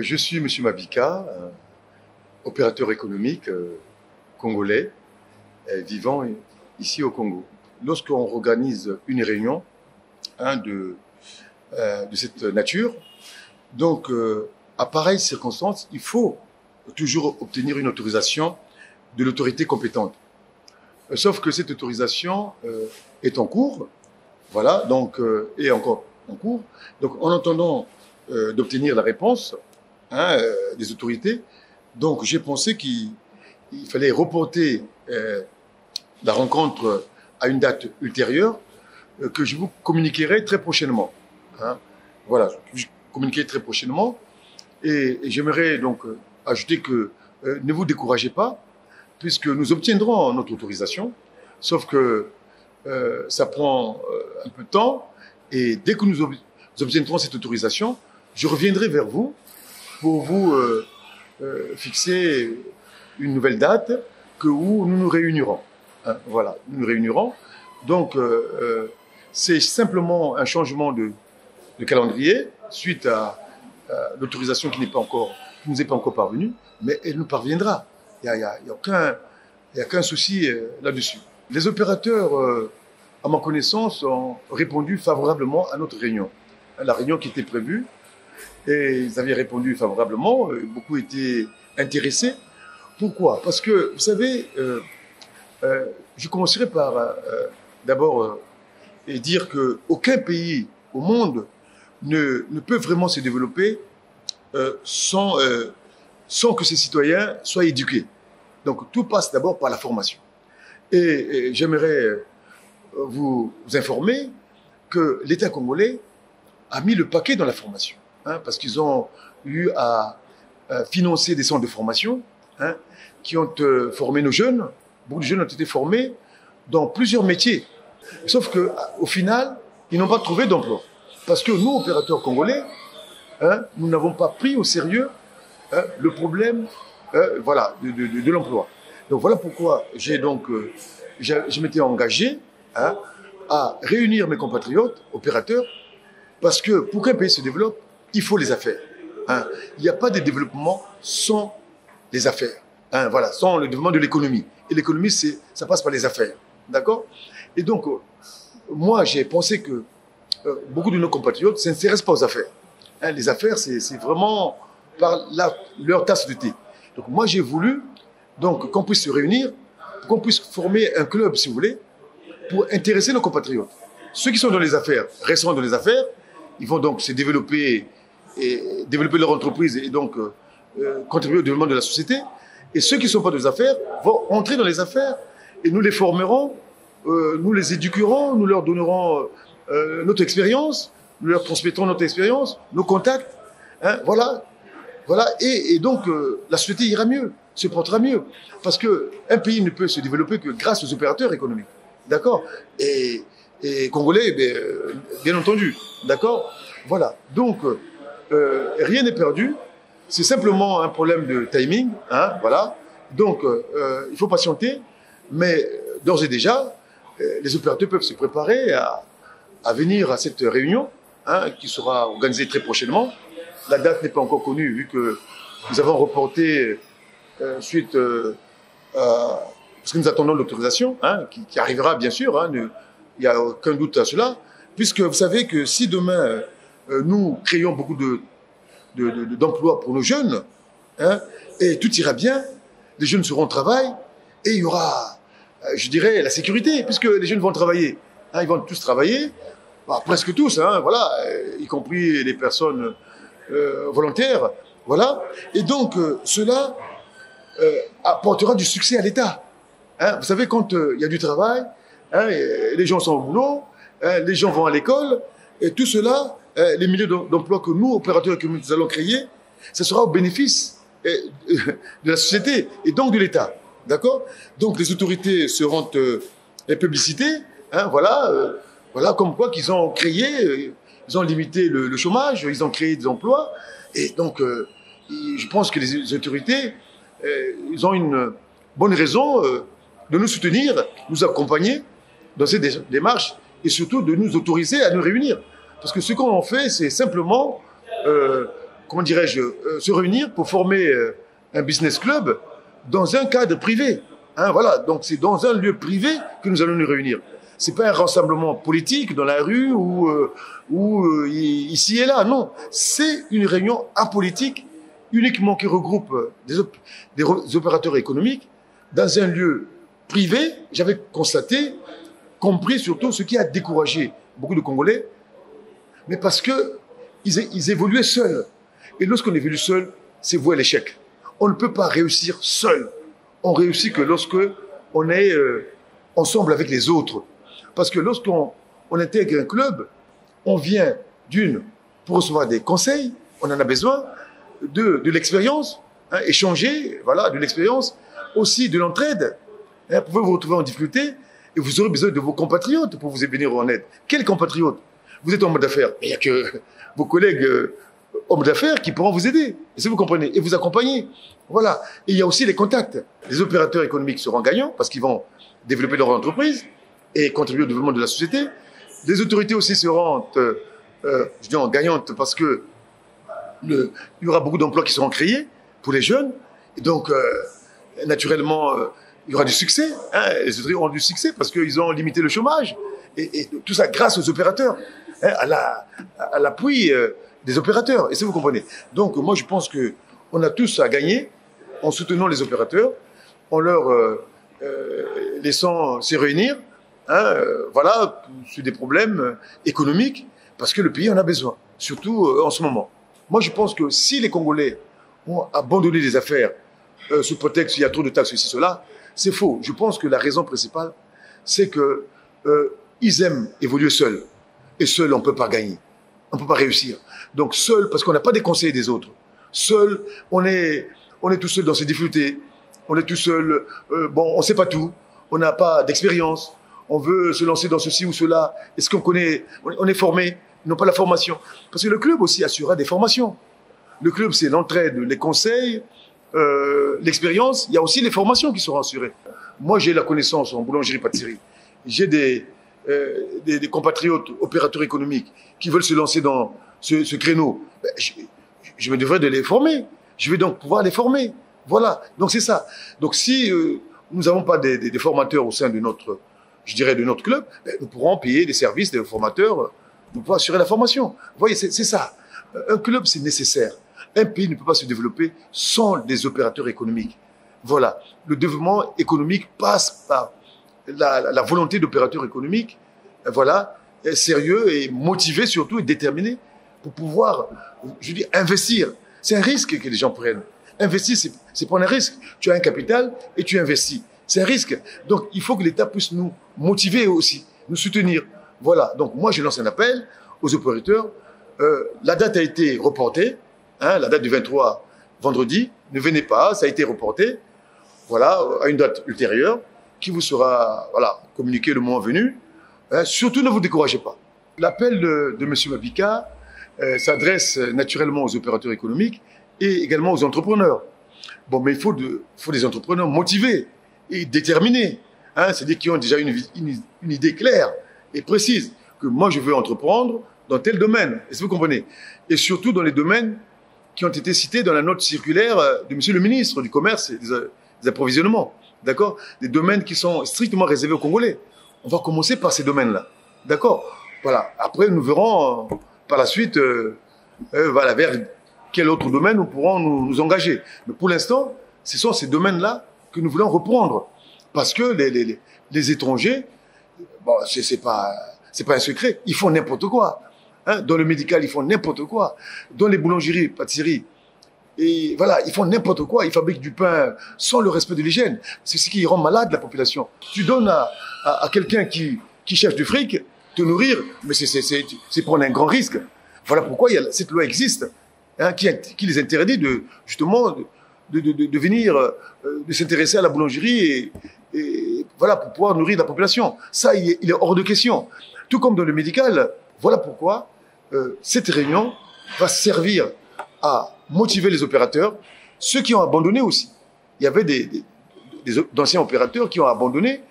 Je suis M. Mabika, opérateur économique congolais vivant ici au Congo. Lorsqu'on organise une réunion de cette nature, donc à pareille circonstance, il faut toujours obtenir une autorisation de l'autorité compétente. Sauf que cette autorisation est en cours, voilà, donc, et encore en cours. Donc en attendant d'obtenir la réponse des autorités, donc j'ai pensé qu'il fallait reporter la rencontre à une date ultérieure que je vous communiquerai très prochainement. Voilà, je communiquerai très prochainement. Et j'aimerais donc ajouter que ne vous découragez pas, puisque nous obtiendrons notre autorisation, sauf que ça prend un peu de temps, et dès que nous obtiendrons cette autorisation, je reviendrai vers vous pour vous fixer une nouvelle date où nous nous réunirons. Voilà, nous nous réunirons. Donc, c'est simplement un changement de calendrier suite à l'autorisation qui nous est pas encore parvenue, mais elle nous parviendra. Il n'y a aucun souci là-dessus. Les opérateurs, à ma connaissance, ont répondu favorablement à notre réunion. La réunion qui était prévue, et ils avaient répondu favorablement, beaucoup étaient intéressés. Pourquoi? Parce que, vous savez, je commencerai par d'abord dire qu'aucun pays au monde ne peut vraiment se développer sans que ses citoyens soient éduqués. Donc tout passe d'abord par la formation. Et j'aimerais vous informer que l'État congolais a mis le paquet dans la formation, parce qu'ils ont eu à financer des centres de formation qui ont formé nos jeunes. Beaucoup de jeunes ont été formés dans plusieurs métiers. Sauf qu'au final, ils n'ont pas trouvé d'emploi. Parce que nous, opérateurs congolais, nous n'avons pas pris au sérieux le problème voilà, de l'emploi. Donc voilà pourquoi je m'étais engagé à réunir mes compatriotes, opérateurs, parce que pour qu'un pays se développe, il faut les affaires. Il n'y a pas de développement sans les affaires. Voilà, sans le développement de l'économie. Et l'économie, ça passe par les affaires. D'accord? Et donc, moi, j'ai pensé que beaucoup de nos compatriotes ne s'intéressent pas aux affaires. Les affaires, c'est vraiment par leur tasse de thé. Donc, moi, j'ai voulu qu'on puisse se réunir, qu'on puisse former un club, si vous voulez, pour intéresser nos compatriotes. Ceux qui sont dans les affaires, resteront dans les affaires, ils vont donc se développer et développer leur entreprise et donc contribuer au développement de la société. Et ceux qui ne sont pas dans les affaires vont entrer dans les affaires et nous les formerons, nous les éduquerons, nous leur donnerons notre expérience, nous leur transmettrons notre expérience, nos contacts. Voilà. Et donc, la société ira mieux, se portera mieux. Parce qu'un pays ne peut se développer que grâce aux opérateurs économiques. D'accord? Et Congolais, bien entendu. D'accord? Voilà. Donc, rien n'est perdu. C'est simplement un problème de timing. Voilà. Donc, il faut patienter. Mais d'ores et déjà, les opérateurs peuvent se préparer à venir à cette réunion qui sera organisée très prochainement. La date n'est pas encore connue vu que nous avons reporté suite parce que nous attendons l'autorisation qui arrivera bien sûr. Il n'y a aucun doute à cela. Puisque vous savez que si demain nous créons beaucoup d'emplois pour nos jeunes et tout ira bien, les jeunes seront au travail et il y aura, je dirais, la sécurité puisque les jeunes vont travailler. Ils vont tous travailler, presque tous, voilà, y compris les personnes volontaires, voilà. Et donc, cela apportera du succès à l'État. Vous savez, quand il y a du travail, les gens sont au boulot, les gens vont à l'école, et tout cela, les milliers d'emplois que nous, opérateurs économiques, nous allons créer, ce sera au bénéfice de la société et donc de l'État. D'accord? Donc, les autorités seront publicitées, voilà, comme quoi qu'ils ont créé, ils ont limité le chômage, ils ont créé des emplois. Et donc, je pense que les autorités, ils ont une bonne raison de nous soutenir, nous accompagner dans ces démarches et surtout de nous autoriser à nous réunir. Parce que ce qu'on fait, c'est simplement comment dirais-je, se réunir pour former un business club dans un cadre privé. Hein, voilà, donc c'est dans un lieu privé que nous allons nous réunir. C'est pas un rassemblement politique dans la rue ou ici et là, non. C'est une réunion apolitique uniquement qui regroupe des opérateurs économiques dans un lieu privé. J'avais constaté, compris surtout ce qui a découragé beaucoup de Congolais, mais parce que ils évoluaient seuls. Et lorsqu'on évolue seul, c'est voué à l'échec. On ne peut pas réussir seul. On réussit que lorsque on est ensemble avec les autres. Parce que lorsqu'on intègre un club, on vient pour recevoir des conseils, on en a besoin, de l'expérience, hein, échanger, voilà, de l'expérience, aussi de l'entraide. Hein, vous pouvez vous retrouver en difficulté et vous aurez besoin de vos compatriotes pour vous venir en aide. Quels compatriotes? Vous êtes en mode d'affaires, mais il n'y a que vos collègues hommes d'affaires qui pourront vous aider, si vous comprenez, et vous accompagner. Voilà. Et il y a aussi les contacts. Les opérateurs économiques seront gagnants parce qu'ils vont développer leur entreprise et contribuer au développement de la société. Les autorités aussi seront gagnantes parce que il y aura beaucoup d'emplois qui seront créés pour les jeunes. Et donc, naturellement, il y aura du succès. Hein. Les autorités auront du succès parce qu'ils ont limité le chômage. Et tout ça grâce aux opérateurs, hein, à l'appui des opérateurs. Et si vous comprenez. Donc, moi, je pense que on a tous à gagner en soutenant les opérateurs, en leur laissant se réunir, hein, voilà, sur des problèmes économiques, parce que le pays en a besoin, surtout en ce moment. Moi, je pense que si les Congolais ont abandonné les affaires sous prétexte qu'il y a trop de taxes, ceci, cela, c'est faux. Je pense que la raison principale, c'est que ils aiment évoluer seuls. Et seuls, on ne peut pas gagner. On ne peut pas réussir. Donc seul, parce qu'on n'a pas des conseils des autres. Seul, on est tout seul dans ses difficultés. On est tout seul, on ne sait pas tout. On n'a pas d'expérience. On veut se lancer dans ceci ou cela. Est-ce qu'on connaît, on est formé? Ils n'ont pas la formation. Parce que le club aussi assurera des formations. Le club, c'est l'entraide, les conseils, l'expérience. Il y a aussi les formations qui seront assurées. Moi, j'ai la connaissance en boulangerie-pâtisserie. J'ai des compatriotes opérateurs économiques qui veulent se lancer dans ce créneau. Ben, je me devrais de les former. Je vais donc pouvoir les former. Voilà. Donc c'est ça. Donc si nous n'avons pas des formateurs au sein de notre, je dirais, de notre club, ben, nous pourrons payer des services des formateurs pour pouvoir assurer la formation. Vous voyez, c'est ça. Un club, c'est nécessaire. Un pays ne peut pas se développer sans des opérateurs économiques. Voilà. Le développement économique passe par la volonté d'opérateurs économiques, voilà, sérieux et motivés surtout et déterminés pour pouvoir, je dis, investir. C'est un risque que les gens prennent. Investir, c'est prendre un risque. Tu as un capital et tu investis. C'est un risque. Donc, il faut que l'État puisse nous motiver aussi, nous soutenir. Voilà. Donc, moi, je lance un appel aux opérateurs. La date a été reportée, hein, la date du 23 vendredi. Ne venez pas, ça a été reporté. Voilà, à une date ultérieure qui vous sera, voilà, communiquée le moment venu. Surtout, ne vous découragez pas. L'appel de M. Mabika s'adresse naturellement aux opérateurs économiques et également aux entrepreneurs. Bon, mais il faut des entrepreneurs motivés et déterminés, hein, c'est-à-dire qui ont déjà une idée claire et précise, que moi je veux entreprendre dans tel domaine, est-ce que vous comprenez? Et surtout dans les domaines qui ont été cités dans la note circulaire de M. le ministre du Commerce et des approvisionnements, d'accord? Des domaines qui sont strictement réservés aux Congolais. On va commencer par ces domaines-là, d'accord? Voilà, après nous verrons par la suite voilà, vers quel autre domaine nous pourrons nous engager. Mais pour l'instant, ce sont ces domaines-là que nous voulons reprendre. Parce que les étrangers, bon, c'est pas un secret, ils font n'importe quoi. Hein? Dans le médical, ils font n'importe quoi. Dans les boulangeries, pâtisseries, et voilà, ils font n'importe quoi. Ils fabriquent du pain sans le respect de l'hygiène. C'est ce qui rend malade la population. Tu donnes à quelqu'un qui cherche du fric, te nourrir, mais c'est prendre un grand risque. Voilà pourquoi cette loi existe, hein, qui les interdit justement de venir, de s'intéresser à la boulangerie et voilà, pour pouvoir nourrir la population. Ça, il est hors de question. Tout comme dans le médical, voilà pourquoi cette réunion va servir à motiver les opérateurs, ceux qui ont abandonné aussi. Il y avait d'anciens opérateurs qui ont abandonné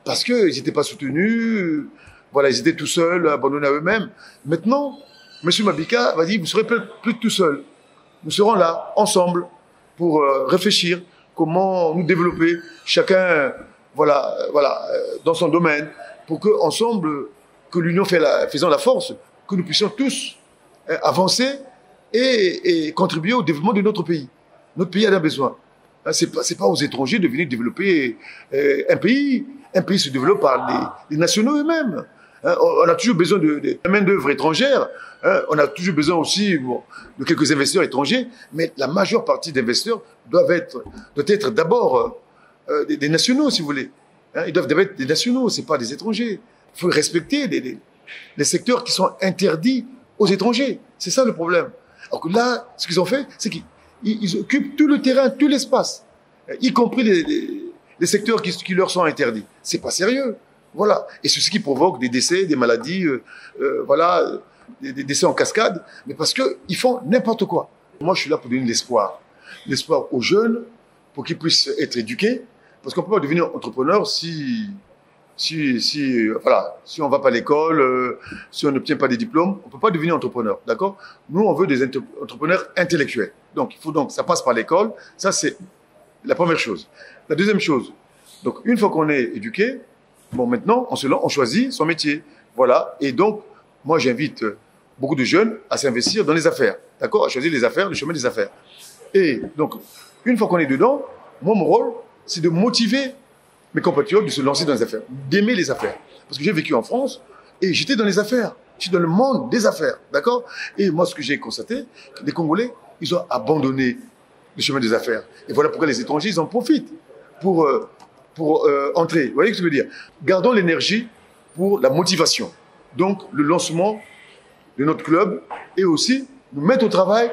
parce qu'ils n'étaient pas soutenus, voilà, ils étaient tout seuls, abandonnés à eux-mêmes. Maintenant, M. Mabika va dire, vous ne serez plus tout seul. nous serons là, ensemble, pour réfléchir comment nous développer, chacun dans son domaine, pour que ensemble, que l'union faisant la force, que nous puissions tous avancer et contribuer au développement de notre pays. Notre pays en a besoin. C'est pas aux étrangers de venir développer un pays. Un pays se développe par les nationaux eux-mêmes. On a toujours besoin de main-d'œuvre étrangère. On a toujours besoin aussi de quelques investisseurs étrangers. Mais la majeure partie d'investisseurs doivent être d'abord des nationaux, si vous voulez. Ils doivent être des nationaux, c'est pas des étrangers. Il faut respecter les secteurs qui sont interdits aux étrangers. C'est ça le problème. Alors que là, ce qu'ils ont fait, c'est qu'ils occupent tout le terrain, tout l'espace, y compris les secteurs qui leur sont interdits. C'est pas sérieux. Voilà. Et c'est ce qui provoque des décès, des maladies, des décès en cascade, mais parce qu'ils font n'importe quoi. Moi, je suis là pour donner l'espoir. L'espoir aux jeunes, pour qu'ils puissent être éduqués, parce qu'on ne peut pas devenir entrepreneur si on va pas à l'école, si on n'obtient pas des diplômes, on peut pas devenir entrepreneur, d'accord? Nous, on veut des entrepreneurs intellectuels. Donc, il faut donc, ça passe par l'école. Ça, c'est la première chose. La deuxième chose, donc, une fois qu'on est éduqué, bon, maintenant, on choisit son métier. Voilà. Et donc, moi, j'invite beaucoup de jeunes à s'investir dans les affaires, d'accord? À choisir les affaires, le chemin des affaires. Et donc, une fois qu'on est dedans, moi, mon rôle, c'est de motiver mes compatriotes de se lancer dans les affaires, d'aimer les affaires. Parce que j'ai vécu en France et j'étais dans les affaires. J'étais dans le monde des affaires, d'accord? Et moi, ce que j'ai constaté, les Congolais, ils ont abandonné le chemin des affaires. Et voilà pourquoi les étrangers, ils en profitent pour entrer. Vous voyez ce que je veux dire? Gardons l'énergie pour la motivation. Donc, le lancement de notre club et aussi nous mettre au travail,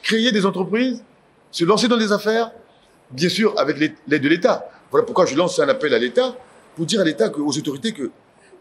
créer des entreprises, se lancer dans les affaires, bien sûr avec l'aide de l'État. Voilà pourquoi je lance un appel à l'État, pour dire à l'État, aux autorités, que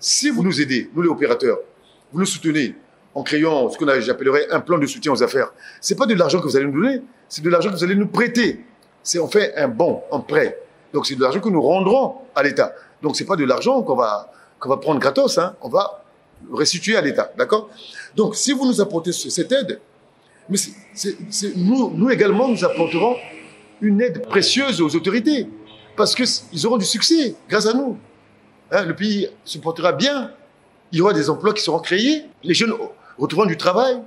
si vous nous aidez, nous les opérateurs, vous nous soutenez en créant ce qu'on j'appellerais un plan de soutien aux affaires. C'est pas de l'argent que vous allez nous donner, c'est de l'argent que vous allez nous prêter. On fait un bon, un prêt. Donc c'est de l'argent que nous rendrons à l'État. Donc c'est pas de l'argent qu'on va prendre gratos, on va restituer à l'État, d'accord? Donc si vous nous apportez cette aide, mais nous également nous apporterons une aide précieuse aux autorités. Parce qu'ils auront du succès grâce à nous. Le pays se portera bien. Il y aura des emplois qui seront créés. Les jeunes retrouveront du travail.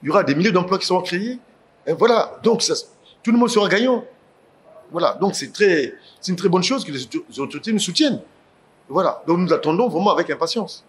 Il y aura des milliers d'emplois qui seront créés. Et voilà. Donc, tout le monde sera gagnant. Voilà. Donc, c'est une très bonne chose que les autorités nous soutiennent. Voilà. Donc, nous attendons vraiment avec impatience.